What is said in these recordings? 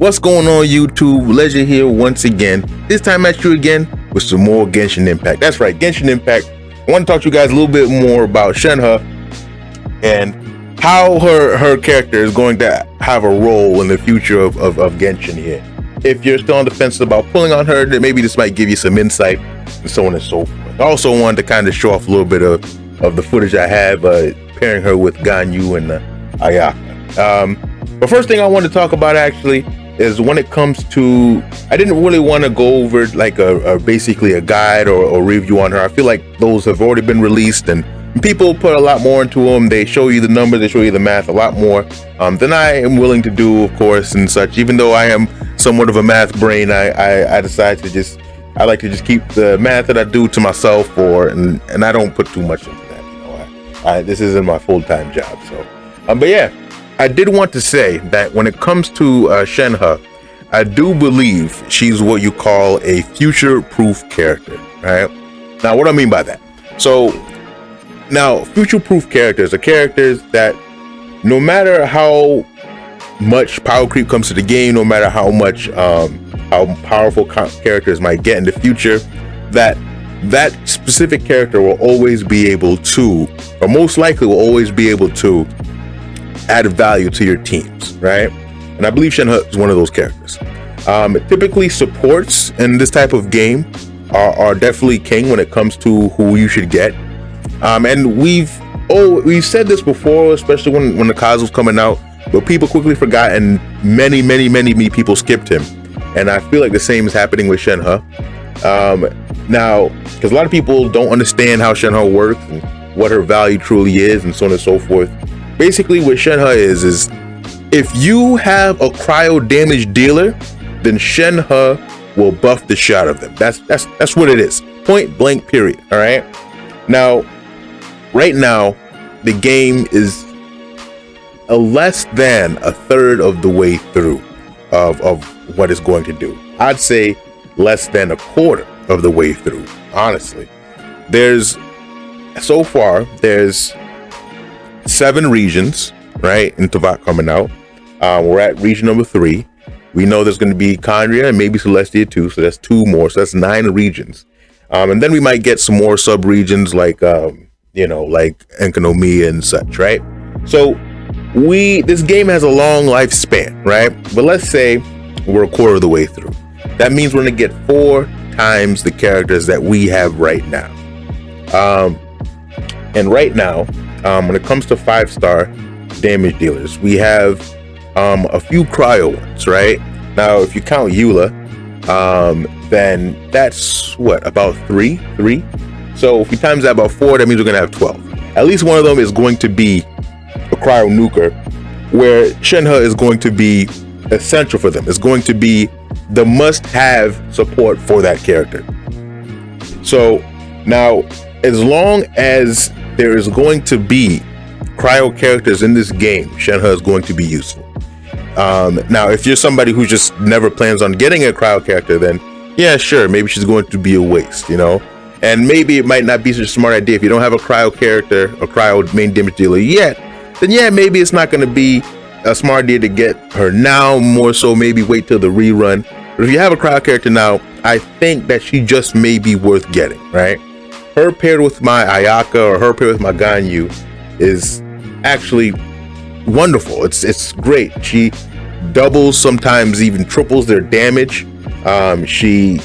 What's going on, YouTube? Ledger here once again. This time at you again with some more Genshin Impact. That's right, Genshin Impact. I want to talk to you guys a little bit more about Shenhe and how her character is going to have a role in the future of Genshin here. If you're still on the fence about pulling on her, then maybe this might give you some insight and so on and so forth. I also wanted to kind of show off a little bit of the footage I have pairing her with Ganyu and Ayaka. But first thing I want to talk about actually is when it comes to, I didn't really want to go over like basically a guide or review on her. I feel like those have already been released and people put a lot more into them. They show you the numbers, they show you the math a lot more than I am willing to do, of course, and such. Even though I am somewhat of a math brain, I decide to I like to just keep the math that I do to myself, and I don't put too much into that. You know, this isn't my full-time job. So, but yeah, I did want to say that when it comes to Shenhe, I do believe she's what you call a future-proof character, right? Now, what do I mean by that? So, now, future-proof characters are characters that no matter how much power creep comes to the game, no matter how much how powerful characters might get in the future, that specific character will always be able to, or most likely will always be able to, add value to your teams, right? And I believe Shenhe is one of those characters. Typically, supports in this type of game are definitely king when it comes to who you should get. And we've said this before, especially when the Kaz was coming out, but people quickly forgot, and many people skipped him. And I feel like the same is happening with Shenhe. Now, because a lot of people don't understand how Shenhe works and what her value truly is, and so on and so forth. Basically, what Shenhe is if you have a cryo damage dealer, then Shenhe will buff the shot of them. That's what it is. Point blank, period. All right. Now, right now, the game is less than a third of the way through of what it's going to do. I'd say less than a quarter of the way through, honestly. So far, there's 7 regions, right, in Teyvat coming out. We're at region number 3. We know there's going to be Kandria and maybe Celestia too, so that's 2 more, so that's 9 regions. And then we might get some more sub-regions like, like Enkonomiya and such, right? So this game has a long lifespan, right? But let's say we're a quarter of the way through. That means we're going to get 4 times the characters that we have right now. And right now, when it comes to 5-star damage dealers, we have a few cryo ones, right? Now, if you count Eula, then that's what, about 3? So if we times that about 4, that means we're going to have 12. At least one of them is going to be a cryo nuker, where Shenhe is going to be essential for them. It's going to be the must-have support for that character. So now, as long as there is going to be cryo characters in this game, Shenhe is going to be useful. Now, if you're somebody who just never plans on getting a cryo character, then yeah, sure, maybe she's going to be a waste, you know? And maybe it might not be such a smart idea if you don't have a cryo character, a cryo main damage dealer yet, then yeah, maybe it's not going to be a smart idea to get her now, more so maybe wait till the rerun. But if you have a cryo character now, I think that she just may be worth getting, right? Her paired with my Ayaka or her paired with my Ganyu is actually wonderful. It's great. She doubles, sometimes even triples their damage. She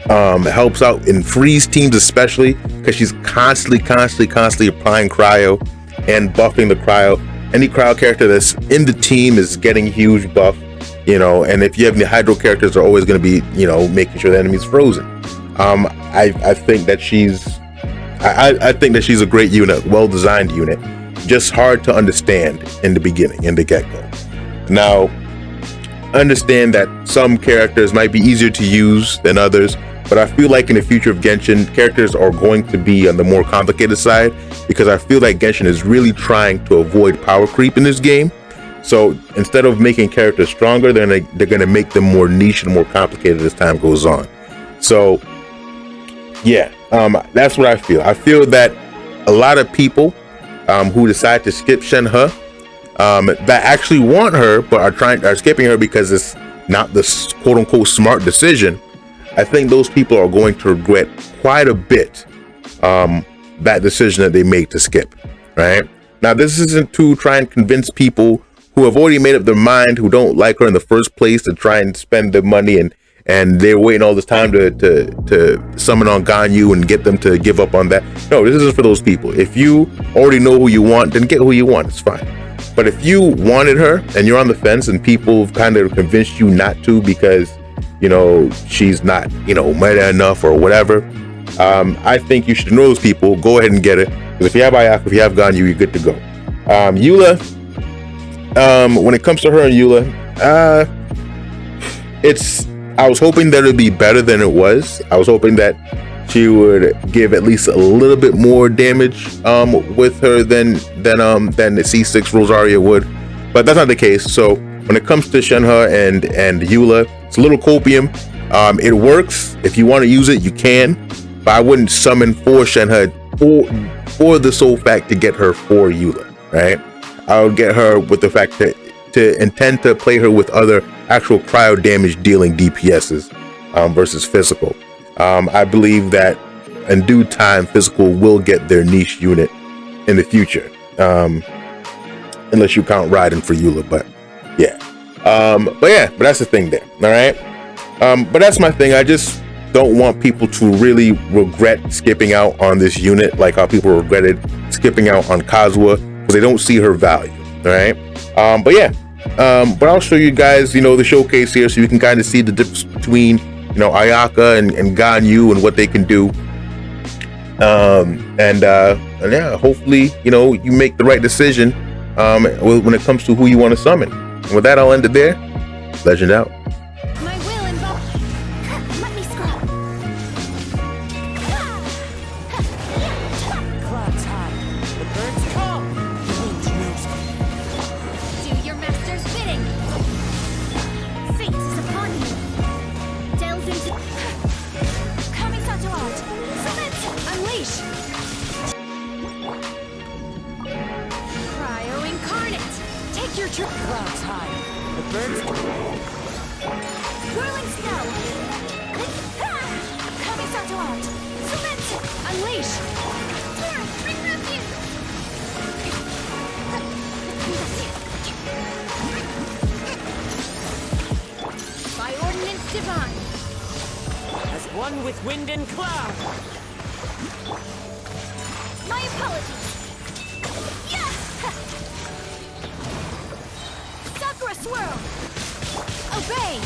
helps out in freeze teams, especially because she's constantly applying cryo and buffing the cryo. Any cryo character that's in the team is getting a huge buff, you know. And if you have any hydro characters, are always going to be, you know, making sure the enemy's frozen. I think that she's a great unit, well-designed unit, just hard to understand in the beginning, in the get-go. Now, understand that some characters might be easier to use than others, but I feel like in the future of Genshin, characters are going to be on the more complicated side, because I feel like Genshin is really trying to avoid power creep in this game. So instead of making characters stronger, they're going to make them more niche and more complicated as time goes on. So yeah, that's what I feel. I feel that a lot of people who decide to skip Shenhe that actually want her but are skipping her because it's not the quote unquote smart decision, I think those people are going to regret quite a bit that decision that they made to skip. Right now, this isn't to try and convince people who have already made up their mind, who don't like her in the first place, to try and spend their money and they're waiting all this time to summon on Ganyu and get them to give up on that. No, this isn't for those people. If you already know who you want, then get who you want. It's fine. But if you wanted her and you're on the fence and people have kind of convinced you not to because, you know, she's not, you know, meta enough or whatever, I think you should know those people. Go ahead and get it. Because if you have Ayaka, if you have Ganyu, you're good to go. Eula, when it comes to her and Eula, I was hoping that it would be better than it was. I was hoping that she would give at least a little bit more damage with her than the C6 Rosaria would, but that's not the case. So when it comes to Shenhe and Eula, it's a little copium. It works. If you want to use it, you can, but I wouldn't summon for Shenhe for the sole fact to get her for Eula, right? I would get her with the fact that to intend to play her with other actual cryo damage dealing DPSs versus physical. I believe that in due time, physical will get their niche unit in the future, unless you count Raiden for Eula. But yeah, but that's the thing there. All right, but that's my thing. I just don't want people to really regret skipping out on this unit, like how people regretted skipping out on Kazuha because they don't see her value. All right, but yeah, but I'll show you guys, you know, the showcase here, so you can kind of see the difference between, you know, Ayaka and Ganyu and what they can do. And yeah, hopefully, you know, you make the right decision when it comes to who you want to summon. And with that, I'll end it there. Legend out. My will involve. Let me scrub. Clouds high, the birds come, the winds roost. Do your master's bidding. Fate is upon you. Delve into. Kamisato art. Submit. Unleash. Cryo incarnate. Take your trip. Clouds high, the birds come. Whirling snow. Kamisato art. Submit. Unleash. Here, bring refuge. By ordinance divine. As one with wind and cloud. My apologies. Yeah. Sakura swirl. Obey.